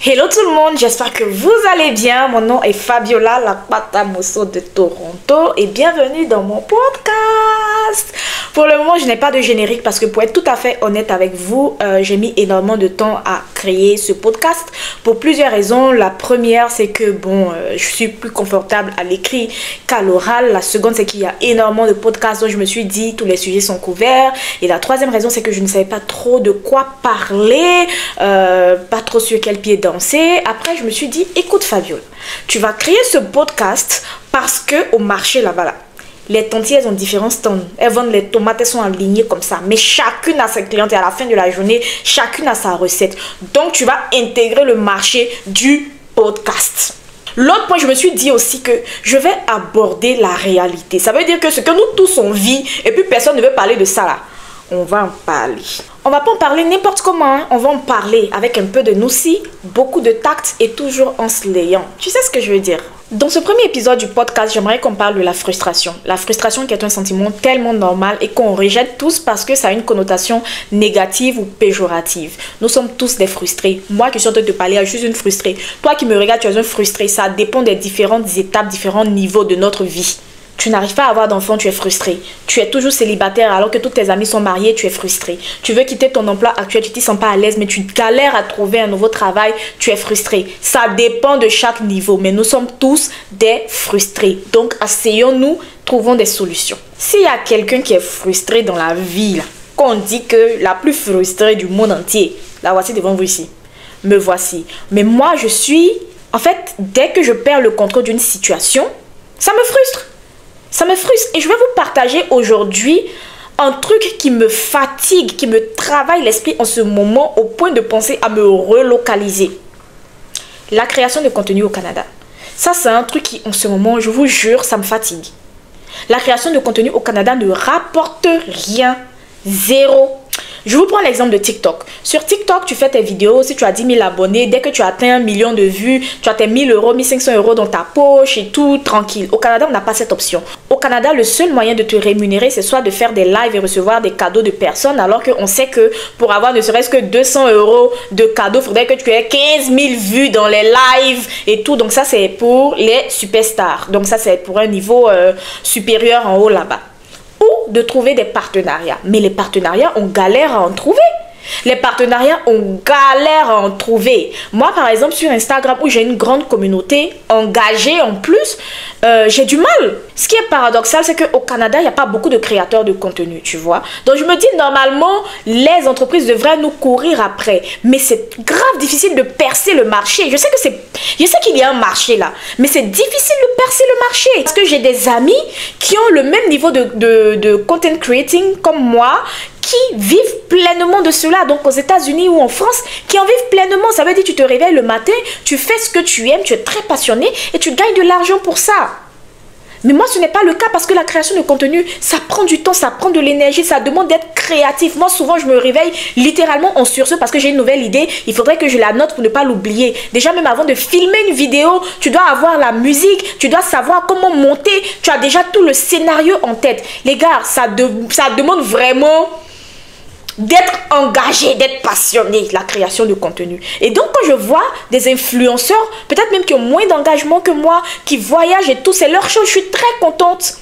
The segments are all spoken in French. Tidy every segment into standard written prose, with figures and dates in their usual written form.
Hello tout le monde, j'espère que vous allez bien. Mon nom est Fabiola, la Patamoso de Toronto et bienvenue dans mon podcast. Pour le moment, je n'ai pas de générique parce que pour être tout à fait honnête avec vous, j'ai mis énormément de temps à créer ce podcast pour plusieurs raisons. La première, c'est que je suis plus confortable à l'écrit qu'à l'oral. La seconde, c'est qu'il y a énormément de podcasts dont je me suis dit tous les sujets sont couverts. Et la troisième raison, c'est que je ne savais pas trop de quoi parler, pas trop sur quel pied danser. Après, je me suis dit, écoute Fabiola, tu vas créer ce podcast parce que au marché là-bas, là, les tantiers, elles ont différents stands. Elles vendent les tomates, elles sont alignées comme ça. Mais chacune a ses clientes et à la fin de la journée, chacune a sa recette. Donc, tu vas intégrer le marché du podcast. L'autre point, je me suis dit aussi que je vais aborder la réalité. Ça veut dire que ce que nous tous on vit et puis personne ne veut parler de ça là. On va en parler. On va pas en parler n'importe comment, hein. On va en parler avec un peu de noussi, beaucoup de tact et toujours en se layant. Tu sais ce que je veux dire? Dans ce premier épisode du podcast, j'aimerais qu'on parle de la frustration. La frustration qui est un sentiment tellement normal et qu'on rejette tous parce que ça a une connotation négative ou péjorative. Nous sommes tous des frustrés. Moi qui suis en train de te parler, je suis une frustrée. Toi qui me regardes, tu es un frustré. Ça dépend des différentes étapes, différents niveaux de notre vie. Tu n'arrives pas à avoir d'enfant, tu es frustré. Tu es toujours célibataire alors que tous tes amis sont mariés, tu es frustré. Tu veux quitter ton emploi actuel, tu ne t'y sens pas à l'aise, mais tu galères à trouver un nouveau travail, tu es frustré. Ça dépend de chaque niveau, mais nous sommes tous des frustrés. Donc, asseyons-nous, trouvons des solutions. S'il y a quelqu'un qui est frustré dans la vie, là, qu'on dit que la plus frustrée du monde entier, la voici devant vous ici. Me voici. Mais moi, je suis... En fait, dès que je perds le contrôle d'une situation, ça me frustre. Ça me frustre et je vais vous partager aujourd'hui un truc qui me fatigue, qui me travaille l'esprit en ce moment au point de penser à me relocaliser. La création de contenu au Canada. Ça, c'est un truc qui, en ce moment, je vous jure, ça me fatigue. La création de contenu au Canada ne rapporte rien. Zéro. Je vous prends l'exemple de TikTok. Sur TikTok, tu fais tes vidéos. Si tu as 10 000 abonnés, dès que tu atteins 1 million de vues, tu as tes 1 000 €, 1 500 € dans ta poche et tout, tranquille. Au Canada, on n'a pas cette option. Au Canada, le seul moyen de te rémunérer, c'est soit de faire des lives et recevoir des cadeaux de personnes, alors qu'on sait que pour avoir ne serait-ce que 200 € de cadeaux, il faudrait que tu aies 15 000 vues dans les lives et tout. Donc ça, c'est pour les superstars. Donc ça, c'est pour un niveau supérieur en haut là-bas. De trouver des partenariats. Mais les partenariats, on galère à en trouver. Les partenariats, on galère à en trouver. Moi, par exemple, sur Instagram, où j'ai une grande communauté engagée en plus, j'ai du mal. Ce qui est paradoxal, c'est qu'au Canada, il n'y a pas beaucoup de créateurs de contenu, tu vois. Donc, je me dis, normalement, les entreprises devraient nous courir après. Mais c'est grave difficile de percer le marché. Je sais qu'il y a un marché là, mais c'est difficile de percer le marché. Parce que j'ai des amis qui ont le même niveau de content creating comme moi, qui vivent pleinement de cela, donc aux États-Unis ou en France, qui en vivent pleinement. Ça veut dire que tu te réveilles le matin, tu fais ce que tu aimes, tu es très passionné et tu gagnes de l'argent pour ça. Mais moi, ce n'est pas le cas parce que la création de contenu, ça prend du temps, ça prend de l'énergie, ça demande d'être créatif. Moi, souvent, je me réveille littéralement en sursaut parce que j'ai une nouvelle idée. Il faudrait que je la note pour ne pas l'oublier. Déjà, même avant de filmer une vidéo, tu dois avoir la musique, tu dois savoir comment monter. Tu as déjà tout le scénario en tête. Les gars, ça demande vraiment d'être engagé, d'être passionné, la création de contenu. Et donc, quand je vois des influenceurs, peut-être même qui ont moins d'engagement que moi, qui voyagent et tout, c'est leur chose, je suis très contente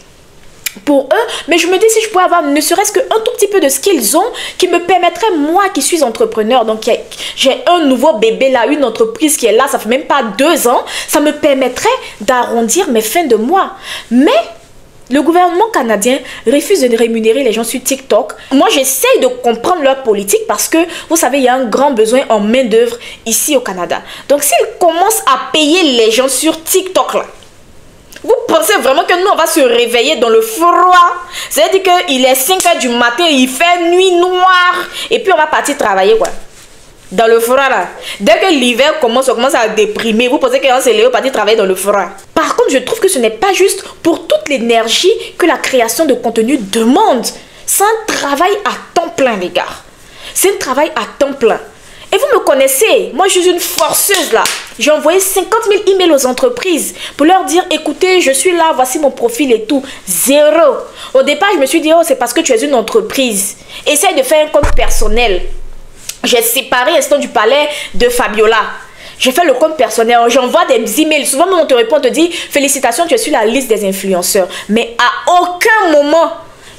pour eux, mais je me dis si je pouvais avoir ne serait-ce qu'un tout petit peu de ce qu'ils ont qui me permettrait, moi qui suis entrepreneur, donc j'ai un nouveau bébé là, une entreprise qui est là, ça fait même pas 2 ans, ça me permettrait d'arrondir mes fins de mois. Mais le gouvernement canadien refuse de rémunérer les gens sur TikTok. Moi, j'essaye de comprendre leur politique parce que, vous savez, il y a un grand besoin en main-d'œuvre ici au Canada. Donc, s'ils commencent à payer les gens sur TikTok, là, vous pensez vraiment que nous, on va se réveiller dans le froid? C'est-à-dire qu'il est 5 h du matin, il fait nuit noire, et puis on va partir travailler, quoi. Dans le froid là. Dès que l'hiver commence, on commence à déprimer. Vous pensez qu'on s'est levé partir travailler dans le froid. Par contre, je trouve que ce n'est pas juste pour toute l'énergie que la création de contenu demande. C'est un travail à temps plein, les gars. C'est un travail à temps plein. Et vous me connaissez, moi je suis une forceuse là. J'ai envoyé 50 000 emails aux entreprises pour leur dire, écoutez, je suis là, voici mon profil et tout. Zéro. Au départ, je me suis dit, oh, c'est parce que tu es une entreprise. Essaye de faire un compte personnel. J'ai séparé Instant du Palais de Fabiola. J'ai fait le compte personnel, j'envoie des emails. Souvent, on te répond, on te dit félicitations, tu es sur la liste des influenceurs. Mais à aucun moment,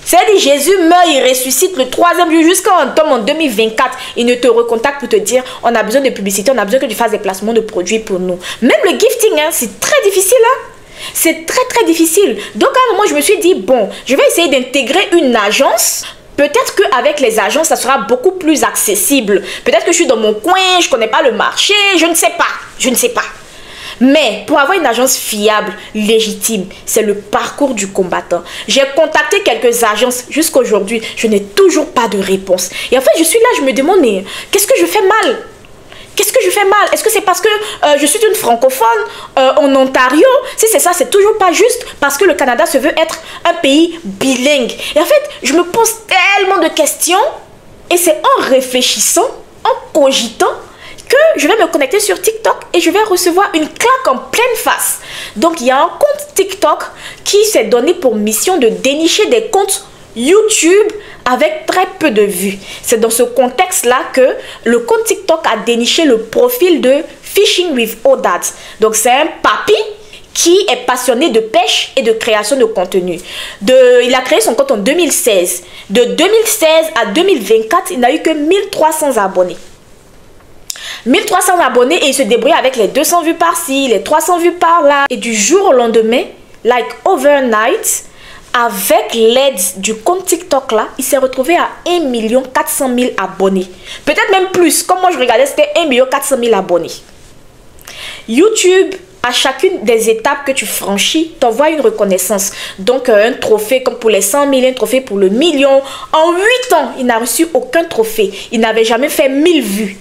c'est-à-dire Jésus meurt, il ressuscite le 3e jour jusqu'en tombe en 2024. Il ne te recontacte pour te dire on a besoin de publicité, on a besoin que tu fasses des placements de produits pour nous. Même le gifting, hein, c'est très difficile. Hein? C'est très difficile. Donc à un moment, je me suis dit bon, je vais essayer d'intégrer une agence. Peut-être qu'avec les agences, ça sera beaucoup plus accessible. Peut-être que je suis dans mon coin, je ne connais pas le marché, je ne sais pas. Je ne sais pas. Mais pour avoir une agence fiable, légitime, c'est le parcours du combattant. J'ai contacté quelques agences jusqu'à aujourd'hui. Je n'ai toujours pas de réponse. Et en fait, je suis là, je me demande, mais qu'est-ce que je fais mal? Qu'est-ce que je fais mal? Est-ce que c'est parce que je suis une francophone en Ontario? Si c'est ça, c'est toujours pas juste parce que le Canada se veut être un pays bilingue. Et en fait, je me pose tellement de questions et c'est en réfléchissant, en cogitant, que je vais me connecter sur TikTok et je vais recevoir une claque en pleine face. Donc, il y a un compte TikTok qui s'est donné pour mission de dénicher des comptes YouTube avec très peu de vues. C'est dans ce contexte-là que le compte TikTok a déniché le profil de Fishing with Odad. Donc, c'est un papy qui est passionné de pêche et de création de contenu. Il a créé son compte en 2016. De 2016 à 2024, il n'a eu que 1300 abonnés. 1300 abonnés et il se débrouille avec les 200 vues par-ci, les 300 vues par-là. Et du jour au lendemain, like overnight, avec l'aide du compte TikTok là, il s'est retrouvé à 1 400 000 abonnés. Peut-être même plus. Comme moi je regardais, c'était 1 400 000 abonnés. YouTube, à chacune des étapes que tu franchis, t'envoie une reconnaissance. Donc un trophée comme pour les 100 000, un trophée pour le million. En 8 ans, il n'a reçu aucun trophée. Il n'avait jamais fait 1000 vues.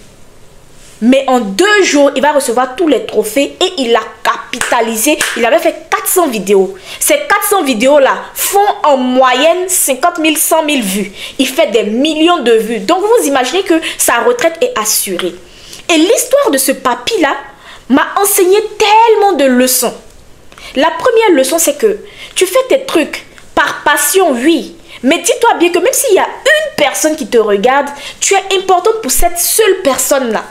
Mais en 2 jours, il va recevoir tous les trophées et il a capitalisé. Il avait fait 400 vidéos. Ces 400 vidéos-là font en moyenne 50 000, 100 000 vues. Il fait des millions de vues. Donc, vous imaginez que sa retraite est assurée. Et l'histoire de ce papy-là m'a enseigné tellement de leçons. La première leçon, c'est que tu fais tes trucs par passion, oui. Mais dis-toi bien que même s'il y a une personne qui te regarde, tu es importante pour cette seule personne-là.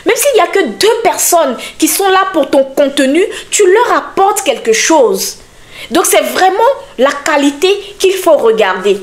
Même s'il n'y a que 2 personnes qui sont là pour ton contenu, tu leur apportes quelque chose. Donc c'est vraiment la qualité qu'il faut regarder.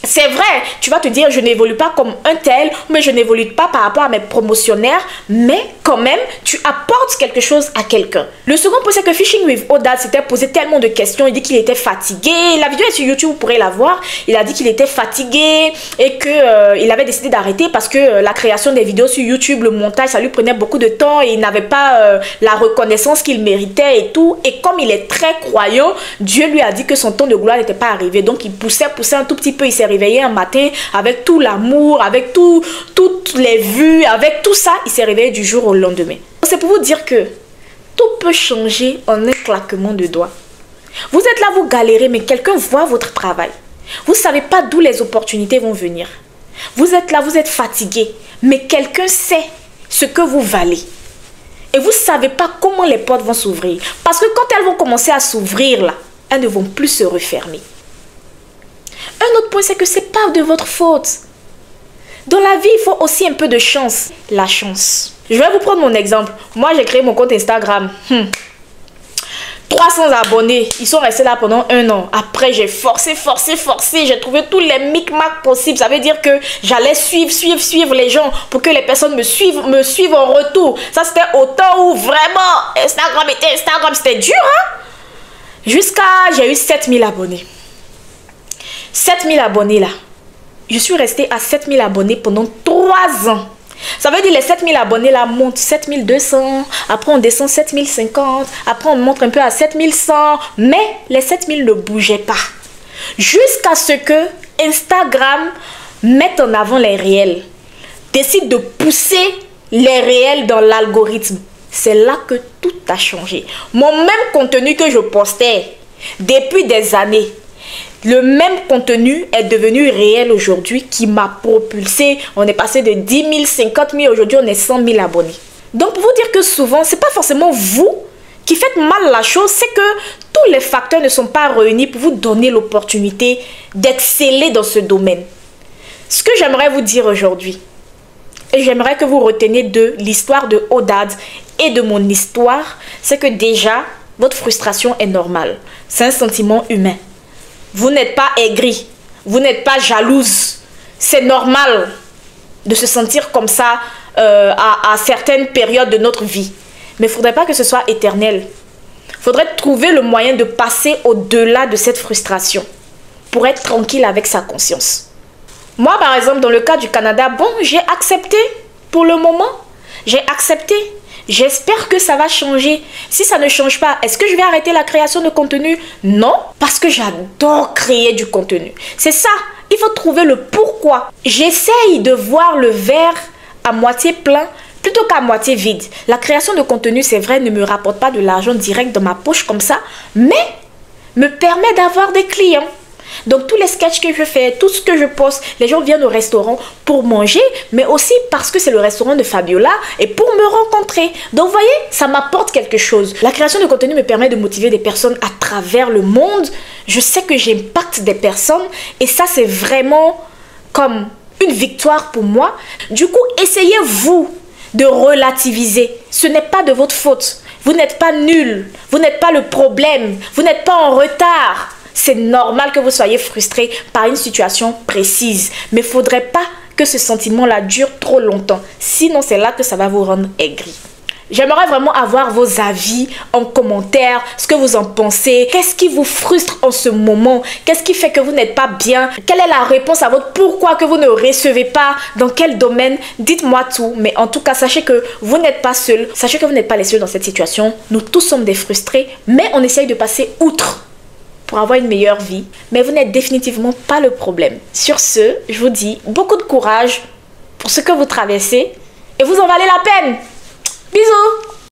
C'est vrai, tu vas te dire, je n'évolue pas comme un tel, mais je n'évolue pas par rapport à mes promotionnaires, mais quand même, tu apportes quelque chose à quelqu'un. Le second point, c'est que Fishing with Odad s'était posé tellement de questions. Il dit qu'il était fatigué. La vidéo est sur YouTube, vous pourrez la voir. Il a dit qu'il était fatigué et qu'il avait décidé d'arrêter parce que la création des vidéos sur YouTube, le montage, ça lui prenait beaucoup de temps et il n'avait pas la reconnaissance qu'il méritait et tout. Et comme il est très croyant, Dieu lui a dit que son temps de gloire n'était pas arrivé. Donc il poussait un tout petit peu, il s'est réveillé un matin avec tout l'amour, avec toutes les vues, avec tout ça, il s'est réveillé du jour au lendemain. C'est pour vous dire que tout peut changer en un claquement de doigts. Vous êtes là, vous galérez, mais quelqu'un voit votre travail. Vous ne savez pas d'où les opportunités vont venir. Vous êtes là, vous êtes fatigué, mais quelqu'un sait ce que vous valez. Et vous ne savez pas comment les portes vont s'ouvrir. Parce que quand elles vont commencer à s'ouvrir, là, elles ne vont plus se refermer. Un autre point, c'est que ce n'est pas de votre faute. Dans la vie, il faut aussi un peu de chance. La chance. Je vais vous prendre mon exemple. Moi, j'ai créé mon compte Instagram. 300 abonnés. Ils sont restés là pendant 1 an. Après, j'ai forcé. J'ai trouvé tous les micmacs possibles. Ça veut dire que j'allais suivre les gens pour que les personnes me suivent en retour. Ça, c'était au temps où vraiment Instagram, c'était dur. Hein? Jusqu'à, j'ai eu 7000 abonnés. 7000 abonnés là. Je suis restée à 7000 abonnés pendant 3 ans. Ça veut dire les 7000 abonnés là montent 7200. Après on descend 7050. Après on monte un peu à 7100. Mais les 7000 ne bougeaient pas. Jusqu'à ce que Instagram mette en avant les réels. Décide de pousser les réels dans l'algorithme. C'est là que tout a changé. Mon même contenu que je postais depuis des années. Le même contenu est devenu réel aujourd'hui qui m'a propulsé. On est passé de 10 000, 50 000, aujourd'hui on est 100 000 abonnés. Donc pour vous dire que souvent, ce n'est pas forcément vous qui faites mal la chose, c'est que tous les facteurs ne sont pas réunis pour vous donner l'opportunité d'exceller dans ce domaine. Ce que j'aimerais vous dire aujourd'hui, et j'aimerais que vous reteniez de l'histoire de Odad et de mon histoire, c'est que déjà, votre frustration est normale. C'est un sentiment humain. Vous n'êtes pas aigri, vous n'êtes pas jalouse. C'est normal de se sentir comme ça à certaines périodes de notre vie. Mais il ne faudrait pas que ce soit éternel. Il faudrait trouver le moyen de passer au-delà de cette frustration pour être tranquille avec sa conscience. Moi, par exemple, dans le cas du Canada, bon, j'ai accepté pour le moment. J'ai accepté. J'espère que ça va changer. Si ça ne change pas, est-ce que je vais arrêter la création de contenu? Non, parce que j'adore créer du contenu. C'est ça. Il faut trouver le pourquoi. J'essaye de voir le verre à moitié plein plutôt qu'à moitié vide. La création de contenu, c'est vrai, ne me rapporte pas de l'argent direct dans ma poche comme ça, mais me permet d'avoir des clients. Donc tous les sketchs que je fais, tout ce que je poste, les gens viennent au restaurant pour manger, mais aussi parce que c'est le restaurant de Fabiola et pour me rencontrer. Donc vous voyez, ça m'apporte quelque chose. La création de contenu me permet de motiver des personnes à travers le monde. Je sais que j'impacte des personnes et ça c'est vraiment comme une victoire pour moi. Du coup, essayez-vous de relativiser. Ce n'est pas de votre faute. Vous n'êtes pas nul. Vous n'êtes pas le problème. Vous n'êtes pas en retard. C'est normal que vous soyez frustré par une situation précise. Mais il ne faudrait pas que ce sentiment-là dure trop longtemps. Sinon, c'est là que ça va vous rendre aigri. J'aimerais vraiment avoir vos avis en commentaire, ce que vous en pensez. Qu'est-ce qui vous frustre en ce moment? Qu'est-ce qui fait que vous n'êtes pas bien? Quelle est la réponse à votre pourquoi que vous ne recevez pas? Dans quel domaine? Dites-moi tout. Mais en tout cas, sachez que vous n'êtes pas seul. Sachez que vous n'êtes pas les seuls dans cette situation. Nous tous sommes des frustrés, mais on essaye de passer outre pour avoir une meilleure vie. Mais vous n'êtes définitivement pas le problème. Sur ce, je vous dis beaucoup de courage pour ce que vous traversez et vous en valez la peine. Bisous!